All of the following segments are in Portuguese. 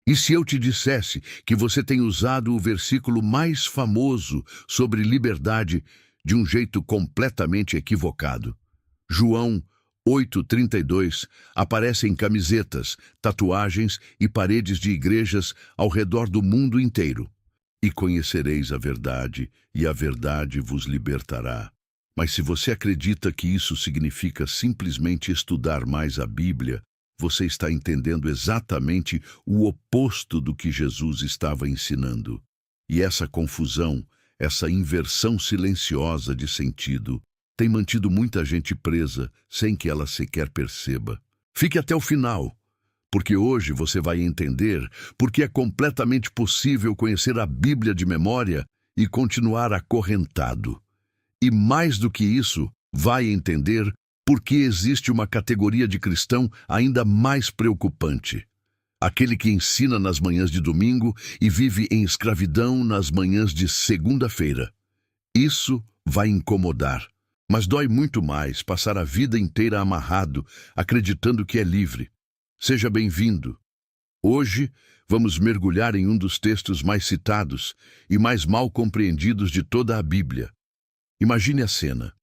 E se eu te dissesse que você tem usado o versículo mais famoso sobre liberdade de um jeito completamente equivocado? João 8:32 aparece em camisetas, tatuagens e paredes de igrejas ao redor do mundo inteiro. E conhecereis a verdade vos libertará. Mas se você acredita que isso significa simplesmente estudar mais a Bíblia, você está entendendo exatamente o oposto do que Jesus estava ensinando. E essa confusão, essa inversão silenciosa de sentido, tem mantido muita gente presa sem que ela sequer perceba. Fique até o final, porque hoje você vai entender porque é completamente possível conhecer a Bíblia de memória e continuar acorrentado. E mais do que isso, vai entender por que existe uma categoria de cristão ainda mais preocupante. Aquele que ensina nas manhãs de domingo e vive em escravidão nas manhãs de segunda-feira. Isso vai incomodar, mas dói muito mais passar a vida inteira amarrado, acreditando que é livre. Seja bem-vindo. Hoje, vamos mergulhar em um dos textos mais citados e mais mal compreendidos de toda a Bíblia. Imagine a cena.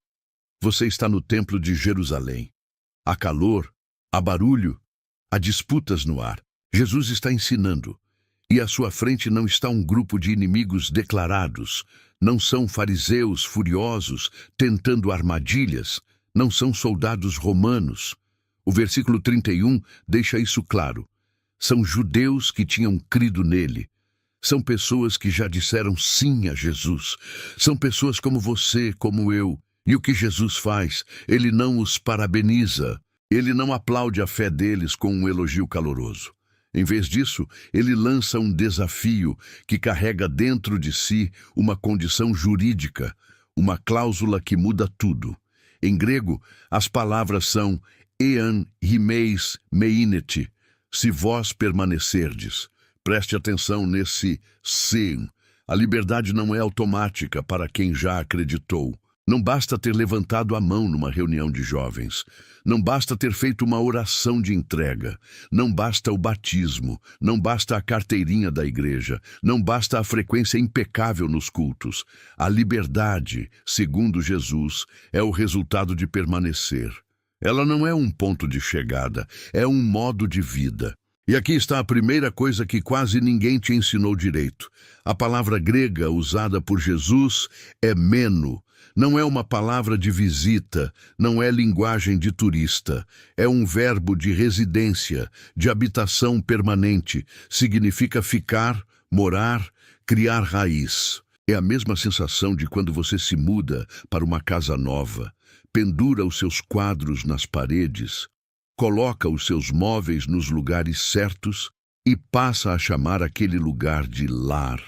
Você está no Templo de Jerusalém. Há calor, há barulho, há disputas no ar. Jesus está ensinando, e à sua frente não está um grupo de inimigos declarados, não são fariseus furiosos tentando armadilhas, não são soldados romanos. O versículo 31 deixa isso claro. São judeus que tinham crido nele. São pessoas que já disseram sim a Jesus. São pessoas como você, como eu. E o que Jesus faz? Ele não os parabeniza. Ele não aplaude a fé deles com um elogio caloroso. Em vez disso, ele lança um desafio que carrega dentro de si uma condição jurídica, uma cláusula que muda tudo. Em grego, as palavras são ean himeis meinete, se vós permanecerdes. Preste atenção nesse sim. A liberdade não é automática para quem já acreditou. Não basta ter levantado a mão numa reunião de jovens. Não basta ter feito uma oração de entrega. Não basta o batismo. Não basta a carteirinha da igreja. Não basta a frequência impecável nos cultos. A liberdade, segundo Jesus, é o resultado de permanecer. Ela não é um ponto de chegada, é um modo de vida. E aqui está a primeira coisa que quase ninguém te ensinou direito. A palavra grega usada por Jesus é meno. Não é uma palavra de visita, não é linguagem de turista. É um verbo de residência, de habitação permanente. Significa ficar, morar, criar raiz. É a mesma sensação de quando você se muda para uma casa nova, pendura os seus quadros nas paredes, coloca os seus móveis nos lugares certos e passa a chamar aquele lugar de lar.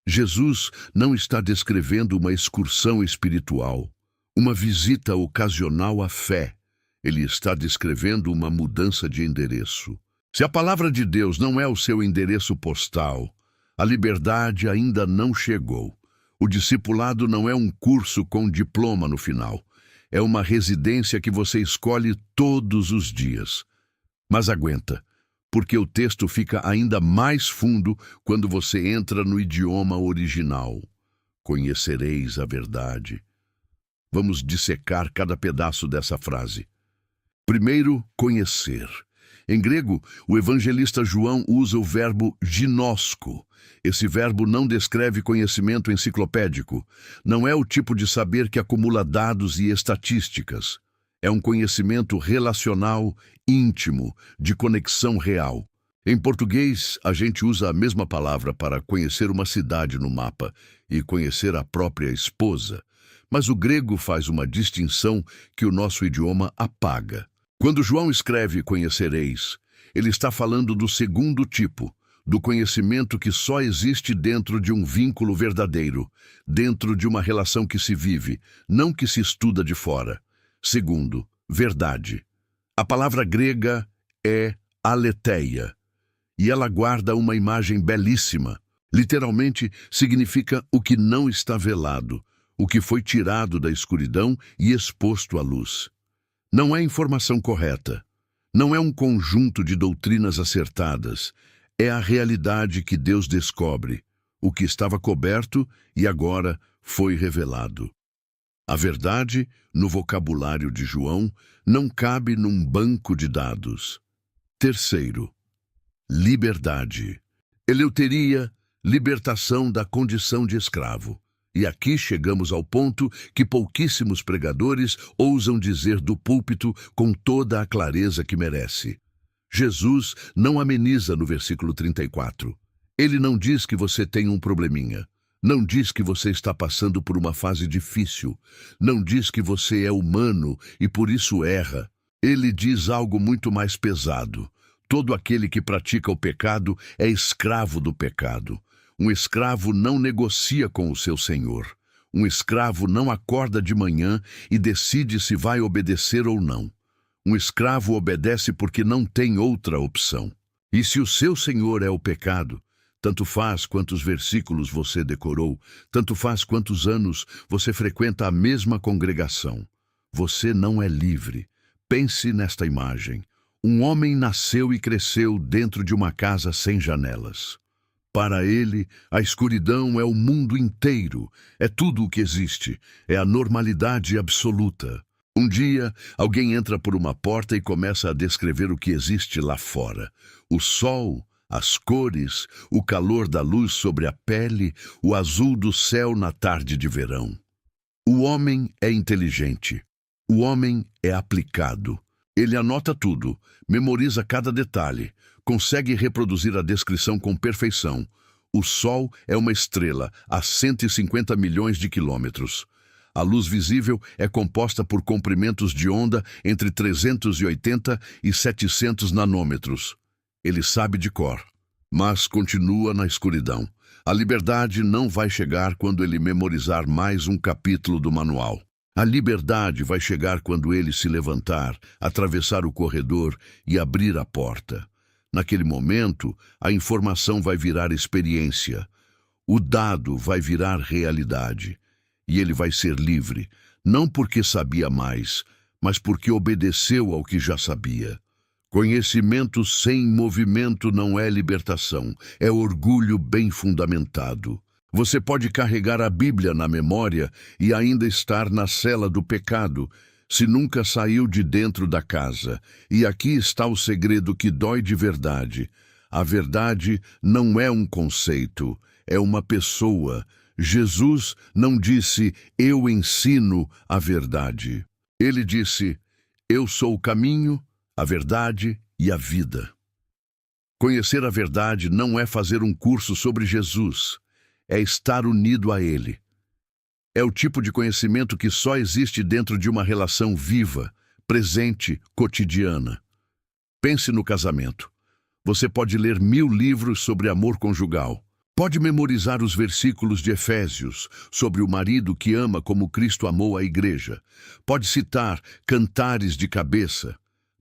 Jesus não está descrevendo uma excursão espiritual, uma visita ocasional à fé. Ele está descrevendo uma mudança de endereço. Se a palavra de Deus não é o seu endereço postal, a liberdade ainda não chegou. O discipulado não é um curso com diploma no final. É uma residência que você escolhe todos os dias. Mas aguenta, porque o texto fica ainda mais fundo quando você entra no idioma original. Conhecereis a verdade. Vamos dissecar cada pedaço dessa frase. Primeiro, conhecer. Em grego, o evangelista João usa o verbo ginosco. Esse verbo não descreve conhecimento enciclopédico. Não é o tipo de saber que acumula dados e estatísticas. É um conhecimento relacional, íntimo, de conexão real. Em português, a gente usa a mesma palavra para conhecer uma cidade no mapa e conhecer a própria esposa. Mas o grego faz uma distinção que o nosso idioma apaga. Quando João escreve conhecereis, ele está falando do segundo tipo, do conhecimento que só existe dentro de um vínculo verdadeiro, dentro de uma relação que se vive, não que se estuda de fora. Segundo, verdade. A palavra grega é aletheia, e ela guarda uma imagem belíssima. Literalmente, significa o que não está velado, o que foi tirado da escuridão e exposto à luz. Não é informação correta. Não é um conjunto de doutrinas acertadas. É a realidade que Deus descobre, o que estava coberto e agora foi revelado. A verdade, no vocabulário de João, não cabe num banco de dados. Terceiro, liberdade. Eleuteria, libertação da condição de escravo. E aqui chegamos ao ponto que pouquíssimos pregadores ousam dizer do púlpito com toda a clareza que merece. Jesus não ameniza no versículo 34. Ele não diz que você tem um probleminha. Não diz que você está passando por uma fase difícil. Não diz que você é humano e por isso erra. Ele diz algo muito mais pesado. Todo aquele que pratica o pecado é escravo do pecado. Um escravo não negocia com o seu senhor. Um escravo não acorda de manhã e decide se vai obedecer ou não. Um escravo obedece porque não tem outra opção. E se o seu senhor é o pecado, tanto faz quantos versículos você decorou, tanto faz quantos anos você frequenta a mesma congregação. Você não é livre. Pense nesta imagem. Um homem nasceu e cresceu dentro de uma casa sem janelas. Para ele, a escuridão é o mundo inteiro, é tudo o que existe, é a normalidade absoluta. Um dia, alguém entra por uma porta e começa a descrever o que existe lá fora. O sol, as cores, o calor da luz sobre a pele, o azul do céu na tarde de verão. O homem é inteligente. O homem é aplicado. Ele anota tudo, memoriza cada detalhe, consegue reproduzir a descrição com perfeição. O Sol é uma estrela a 150 milhões de quilômetros. A luz visível é composta por comprimentos de onda entre 380 e 700 nanômetros. Ele sabe de cor, mas continua na escuridão. A liberdade não vai chegar quando ele memorizar mais um capítulo do manual. A liberdade vai chegar quando ele se levantar, atravessar o corredor e abrir a porta. Naquele momento, a informação vai virar experiência. O dado vai virar realidade. E ele vai ser livre, não porque sabia mais, mas porque obedeceu ao que já sabia. Conhecimento sem movimento não é libertação, é orgulho bem fundamentado. Você pode carregar a Bíblia na memória e ainda estar na cela do pecado, se nunca saiu de dentro da casa. E aqui está o segredo que dói de verdade. A verdade não é um conceito, é uma pessoa. Jesus não disse, eu ensino a verdade. Ele disse, eu sou o caminho, a verdade e a vida. Conhecer a verdade não é fazer um curso sobre Jesus. É estar unido a Ele. É o tipo de conhecimento que só existe dentro de uma relação viva, presente, cotidiana. Pense no casamento. Você pode ler 1000 livros sobre amor conjugal. Pode memorizar os versículos de Efésios sobre o marido que ama como Cristo amou a igreja. Pode citar cantares de cabeça.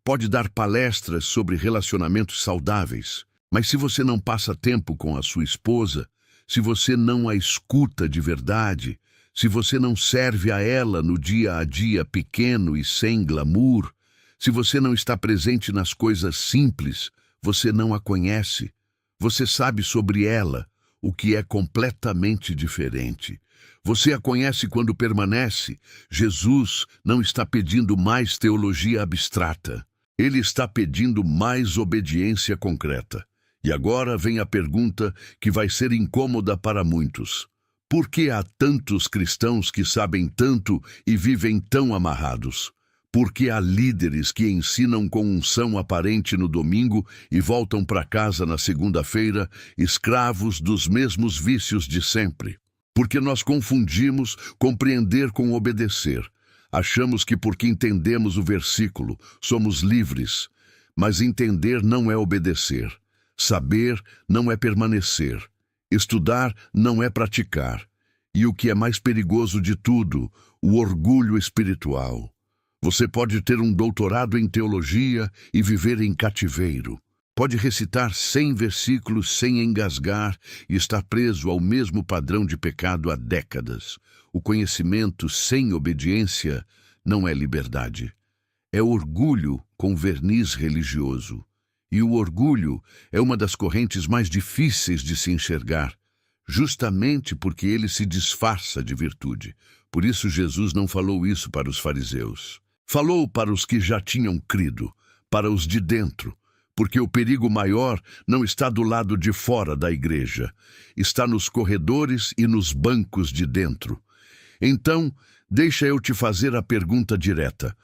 Pode dar palestras sobre relacionamentos saudáveis. Mas se você não passa tempo com a sua esposa, se você não a escuta de verdade, se você não serve a ela no dia a dia pequeno e sem glamour, se você não está presente nas coisas simples, você não a conhece. Você sabe sobre ela, o que é completamente diferente. Você a conhece quando permanece. Jesus não está pedindo mais teologia abstrata. Ele está pedindo mais obediência concreta. E agora vem a pergunta que vai ser incômoda para muitos. Por que há tantos cristãos que sabem tanto e vivem tão amarrados? Por que há líderes que ensinam com unção aparente no domingo e voltam para casa na segunda-feira, escravos dos mesmos vícios de sempre? Porque nós confundimos compreender com obedecer. Achamos que porque entendemos o versículo, somos livres. Mas entender não é obedecer. Saber não é permanecer. Estudar não é praticar. E o que é mais perigoso de tudo, o orgulho espiritual. Você pode ter um doutorado em teologia e viver em cativeiro. Pode recitar 100 versículos sem engasgar e estar preso ao mesmo padrão de pecado há décadas. O conhecimento sem obediência não é liberdade. É orgulho com verniz religioso. E o orgulho é uma das correntes mais difíceis de se enxergar, justamente porque ele se disfarça de virtude. Por isso Jesus não falou isso para os fariseus. Falou para os que já tinham crido, para os de dentro, porque o perigo maior não está do lado de fora da igreja, está nos corredores e nos bancos de dentro. Então, deixa eu te fazer a pergunta direta.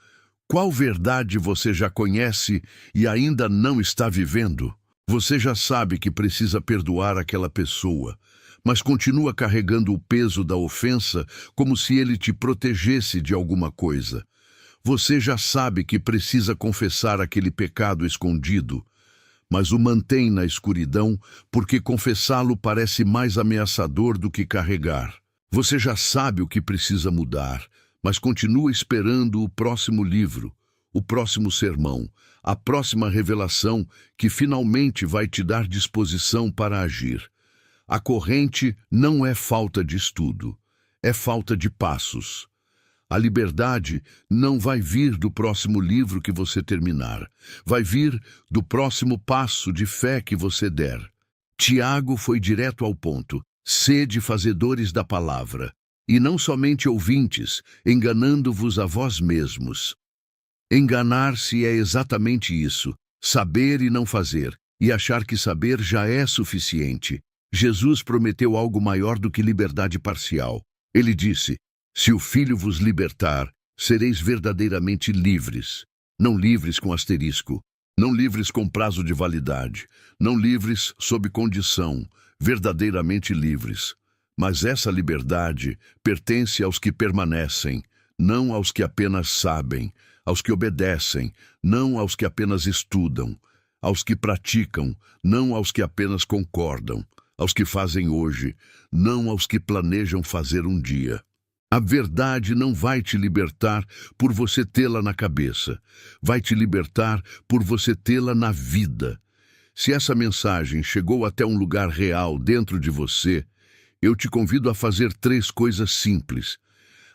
Qual verdade você já conhece e ainda não está vivendo? Você já sabe que precisa perdoar aquela pessoa, mas continua carregando o peso da ofensa como se ele te protegesse de alguma coisa. Você já sabe que precisa confessar aquele pecado escondido, mas o mantém na escuridão porque confessá-lo parece mais ameaçador do que carregar. Você já sabe o que precisa mudar, mas continua esperando o próximo livro, o próximo sermão, a próxima revelação que finalmente vai te dar disposição para agir. A corrente não é falta de estudo, é falta de passos. A liberdade não vai vir do próximo livro que você terminar, vai vir do próximo passo de fé que você der. Tiago foi direto ao ponto: sede fazedores da palavra, e não somente ouvintes, enganando-vos a vós mesmos. Enganar-se é exatamente isso, saber e não fazer, e achar que saber já é suficiente. Jesus prometeu algo maior do que liberdade parcial. Ele disse: se o Filho vos libertar, sereis verdadeiramente livres. Não livres com asterisco, não livres com prazo de validade, não livres sob condição, verdadeiramente livres. Mas essa liberdade pertence aos que permanecem, não aos que apenas sabem, aos que obedecem, não aos que apenas estudam, aos que praticam, não aos que apenas concordam, aos que fazem hoje, não aos que planejam fazer um dia. A verdade não vai te libertar por você tê-la na cabeça, vai te libertar por você tê-la na vida. Se essa mensagem chegou até um lugar real dentro de você, eu te convido a fazer 3 coisas simples.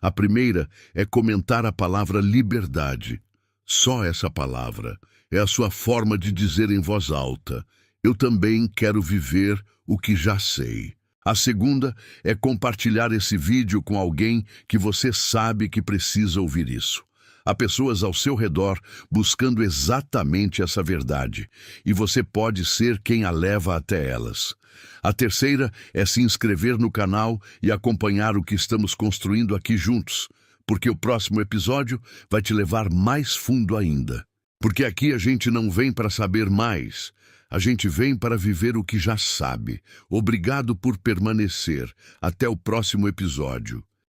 A primeira é comentar a palavra liberdade. Só essa palavra é a sua forma de dizer em voz alta: eu também quero viver o que já sei. A segunda é compartilhar esse vídeo com alguém que você sabe que precisa ouvir isso. Há pessoas ao seu redor buscando exatamente essa verdade, e você pode ser quem a leva até elas. A terceira é se inscrever no canal e acompanhar o que estamos construindo aqui juntos, porque o próximo episódio vai te levar mais fundo ainda. Porque aqui a gente não vem para saber mais, a gente vem para viver o que já sabe. Obrigado por permanecer. Até o próximo episódio.